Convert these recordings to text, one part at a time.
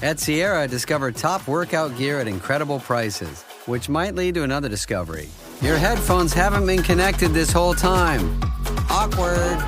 At Sierra, discover top workout gear at incredible prices, which might lead to another discovery. Your headphones haven't been connected this whole time. Awkward.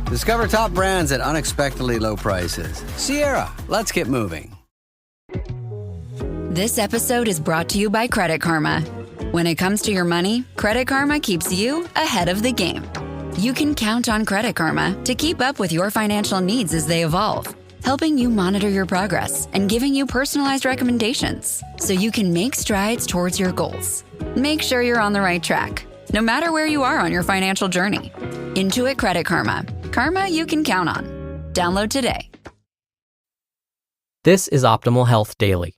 Discover top brands at unexpectedly low prices. Sierra, let's get moving. This episode is brought to you by Credit Karma. When it comes to your money, Credit Karma keeps you ahead of the game. You can count on Credit Karma to keep up with your financial needs as they evolve, helping you monitor your progress and giving you personalized recommendations so you can make strides towards your goals. Make sure you're on the right track, no matter where you are on your financial journey. Intuit Credit Karma. Karma you can count on. Download today. This is Optimal Health Daily,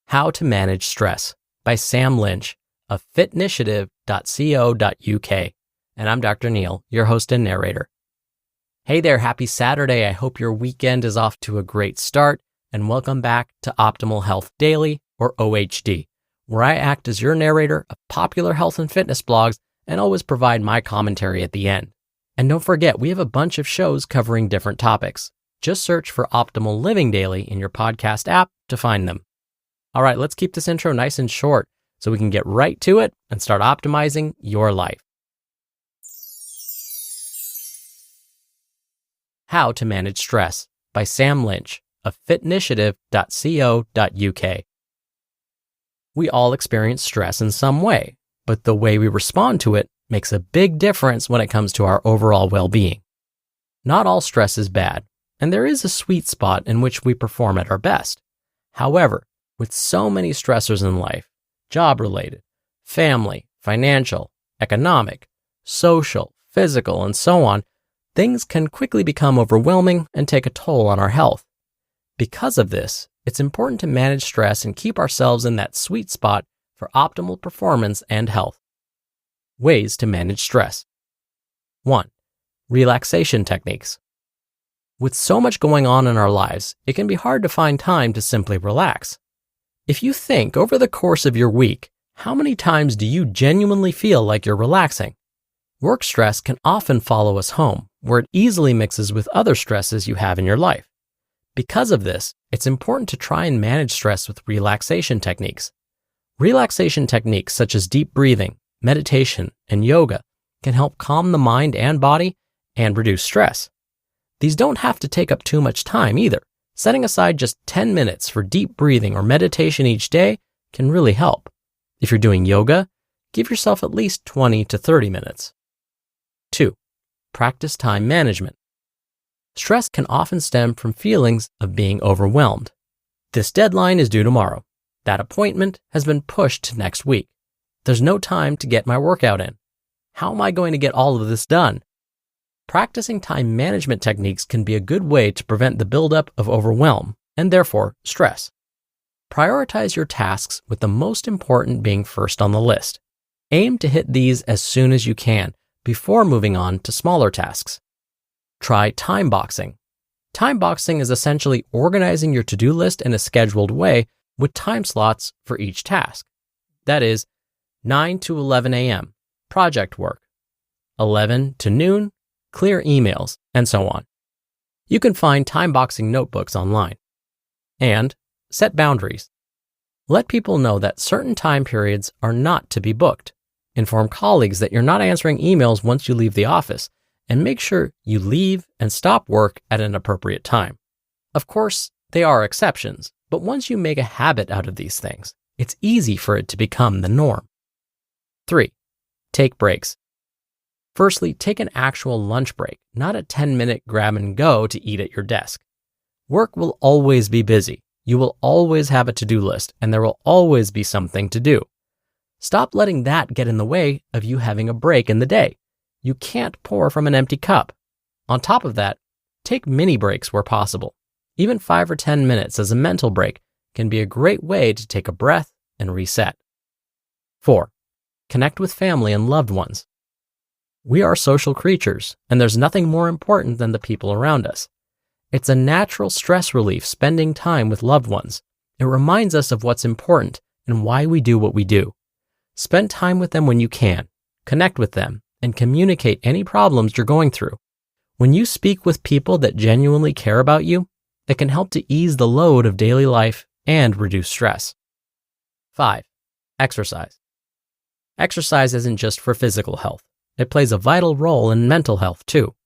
How to Manage Stress by Sam Lynch of Fitnitiative.co.uk. And I'm Dr. Neil, your host and narrator. Hey there, happy Saturday. I hope your weekend is off to a great start, and welcome back to Optimal Health Daily, or OHD, where I act as your narrator of popular health and fitness blogs and always provide my commentary at the end. And don't forget, we have a bunch of shows covering different topics. Just search for Optimal Living Daily in your podcast app to find them. All right, let's keep this intro nice and short so we can get right to it and start optimizing your life. How to Manage Stress by Sam Lynch of Fitnitiative.co.uk. We all experience stress in some way, but the way we respond to it makes a big difference when it comes to our overall well-being. Not all stress is bad, and there is a sweet spot in which we perform at our best. However, with so many stressors in life, job-related, family, financial, economic, social, physical, and so on, things can quickly become overwhelming and take a toll on our health. Because of this, it's important to manage stress and keep ourselves in that sweet spot for optimal performance and health. Ways to manage stress. 1. Relaxation techniques. With so much going on in our lives, it can be hard to find time to simply relax. If you think over the course of your week, how many times do you genuinely feel like you're relaxing? Work stress can often follow us home, where it easily mixes with other stresses you have in your life. Because of this, it's important to try and manage stress with relaxation techniques. Relaxation techniques such as deep breathing, meditation, and yoga can help calm the mind and body and reduce stress. These don't have to take up too much time either. Setting aside just 10 minutes for deep breathing or meditation each day can really help. If you're doing yoga, give yourself at least 20 to 30 minutes. 2. Practice time management. Stress can often stem from feelings of being overwhelmed. This deadline is due tomorrow. That appointment has been pushed to next week. There's no time to get my workout in. How am I going to get all of this done? Practicing time management techniques can be a good way to prevent the buildup of overwhelm and therefore stress. Prioritize your tasks with the most important being first on the list. Aim to hit these as soon as you can before moving on to smaller tasks. Try timeboxing. Timeboxing is essentially organizing your to-do list in a scheduled way with time slots for each task. That is, 9 to 11 a.m., project work, 11 to noon, clear emails, and so on. You can find timeboxing notebooks online. And set boundaries. Let people know that certain time periods are not to be booked. Inform colleagues that you're not answering emails once you leave the office, and make sure you leave and stop work at an appropriate time. Of course, they are exceptions, but once you make a habit out of these things, it's easy for it to become the norm. 3. Take breaks. Firstly, take an actual lunch break, not a 10-minute grab and go to eat at your desk. Work will always be busy. You will always have a to-do list, and there will always be something to do. Stop letting that get in the way of you having a break in the day. You can't pour from an empty cup. On top of that, take mini breaks where possible. Even 5 or 10 minutes as a mental break can be a great way to take a breath and reset. 4. Connect with family and loved ones. We are social creatures, and there's nothing more important than the people around us. It's a natural stress relief spending time with loved ones. It reminds us of what's important and why we do what we do. Spend time with them when you can, connect with them, and communicate any problems you're going through. When you speak with people that genuinely care about you, that can help to ease the load of daily life and reduce stress. 5. Exercise. Exercise isn't just for physical health. It plays a vital role in mental health too.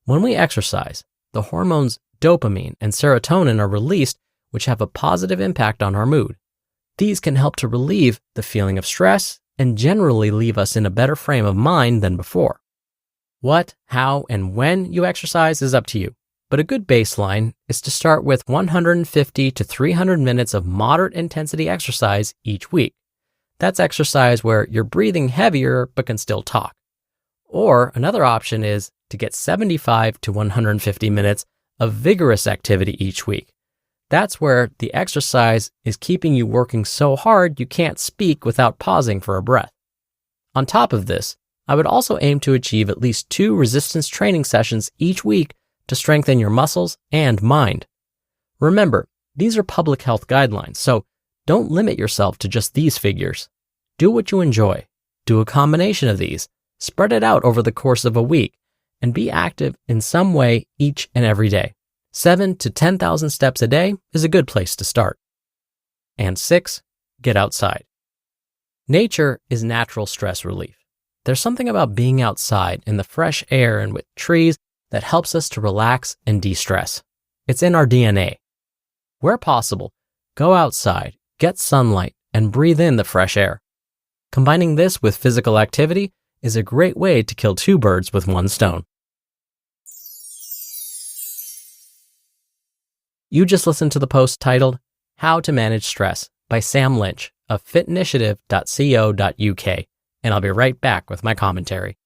When we exercise, the hormones dopamine and serotonin are released, which have a positive impact on our mood. These can help to relieve the feeling of stress and generally leave us in a better frame of mind than before. What, how, and when you exercise is up to you, but a good baseline is to start with 150 to 300 minutes of moderate intensity exercise each week. That's exercise where you're breathing heavier but can still talk. Or another option is to get 75 to 150 minutes of vigorous activity each week. That's where the exercise is keeping you working so hard you can't speak without pausing for a breath. On top of this, I would also aim to achieve at least 2 resistance training sessions each week to strengthen your muscles and mind. Remember, these are public health guidelines, so don't limit yourself to just these figures. Do what you enjoy. Do a combination of these. Spread it out over the course of a week and be active in some way each and every day. 7 to 10,000 steps a day is a good place to start. And 6, get outside. Nature is natural stress relief. There's something about being outside in the fresh air and with trees that helps us to relax and de-stress. It's in our DNA. Where possible, go outside, get sunlight, and breathe in the fresh air. Combining this with physical activity is a great way to kill 2 birds with 1 stone. You just listened to the post titled, How to Manage Stress by Sam Lynch of fitnitiative.co.uk, and I'll be right back with my commentary.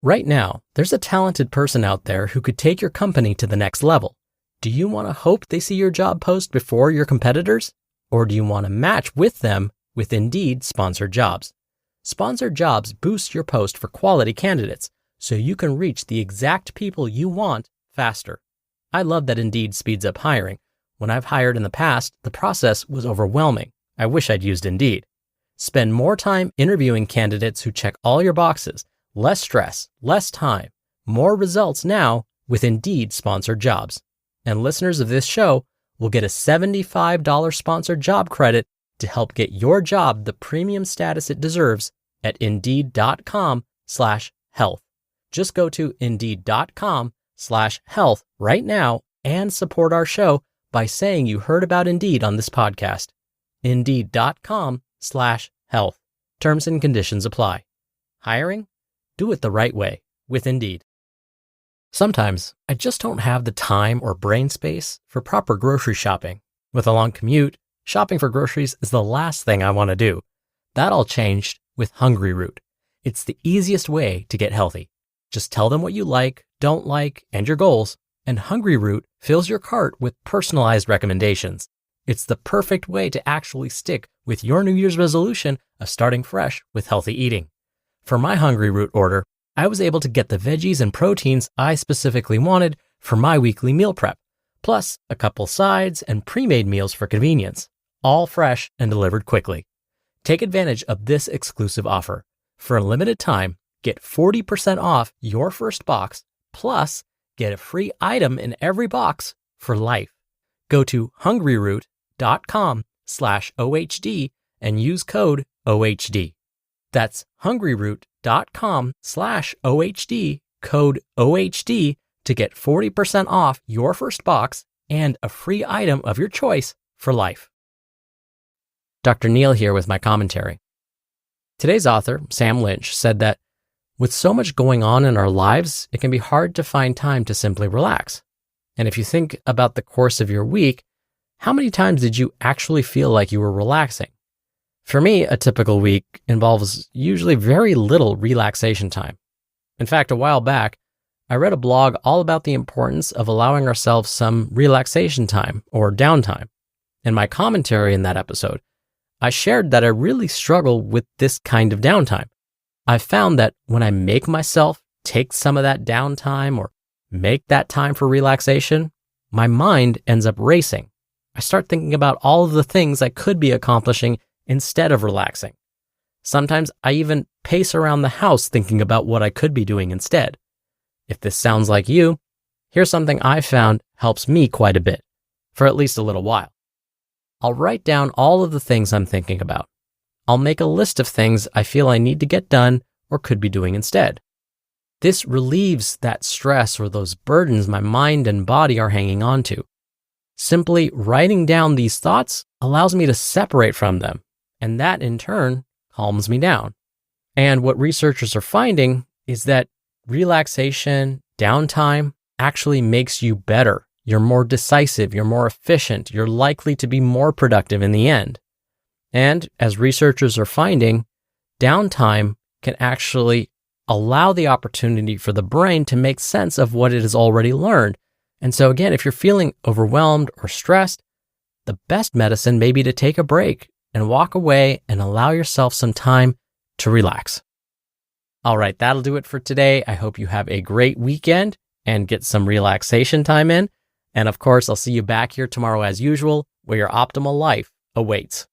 Right now, there's a talented person out there who could take your company to the next level. Do you want to hope they see your job post before your competitors? Or do you want to match with them with Indeed sponsored jobs? Sponsored jobs boost your post for quality candidates so you can reach the exact people you want faster. I love that Indeed speeds up hiring. When I've hired in the past, the process was overwhelming. I wish I'd used Indeed. Spend more time interviewing candidates who check all your boxes. Less stress, less time, more results now with Indeed sponsored jobs. And listeners of this show will get a $75 sponsored job credit to help get your job the premium status it deserves at Indeed.com/health. Just go to Indeed.com/health right now and support our show by saying you heard about Indeed on this podcast. Indeed.com/health. Terms and conditions apply. Hiring? Do it the right way with Indeed. Sometimes I just don't have the time or brain space for proper grocery shopping. With a long commute, shopping for groceries is the last thing I want to do. That all changed with Hungry Root. It's the easiest way to get healthy. Just tell them what you like, don't like, and your goals, and Hungry Root fills your cart with personalized recommendations. It's the perfect way to actually stick with your New Year's resolution of starting fresh with healthy eating. For my Hungry Root order, I was able to get the veggies and proteins I specifically wanted for my weekly meal prep, plus a couple sides and pre-made meals for convenience, all fresh and delivered quickly. Take advantage of this exclusive offer. For a limited time, get 40% off your first box, plus get a free item in every box for life. Go to hungryroot.com/OHD and use code OHD. That's hungryroot.com/OHD, code OHD to get 40% off your first box and a free item of your choice for life. Dr. Neil here with my commentary. Today's author, Sam Lynch, said that with so much going on in our lives, it can be hard to find time to simply relax. And if you think about the course of your week, how many times did you actually feel like you were relaxing? For me, a typical week involves usually very little relaxation time. In fact, a while back, I read a blog all about the importance of allowing ourselves some relaxation time or downtime. In my commentary in that episode, I shared that I really struggle with this kind of downtime. I've found that when I make myself take some of that downtime or make that time for relaxation, my mind ends up racing. I start thinking about all of the things I could be accomplishing instead of relaxing. Sometimes I even pace around the house thinking about what I could be doing instead. If this sounds like you, here's something I've found helps me quite a bit. for at least a little while. I'll write down all of the things I'm thinking about. I'll make a list of things I feel I need to get done or could be doing instead. This relieves that stress or those burdens my mind and body are hanging on to. Simply writing down these thoughts allows me to separate from them, and that in turn calms me down. And what researchers are finding is that relaxation, downtime, actually makes you better. You're more decisive, you're more efficient, you're likely to be more productive in the end. And as researchers are finding, downtime can actually allow the opportunity for the brain to make sense of what it has already learned. And so again, if you're feeling overwhelmed or stressed, the best medicine may be to take a break and walk away and allow yourself some time to relax. All right, that'll do it for today. I hope you have a great weekend and get some relaxation time in. And of course, I'll see you back here tomorrow as usual, where your optimal life awaits.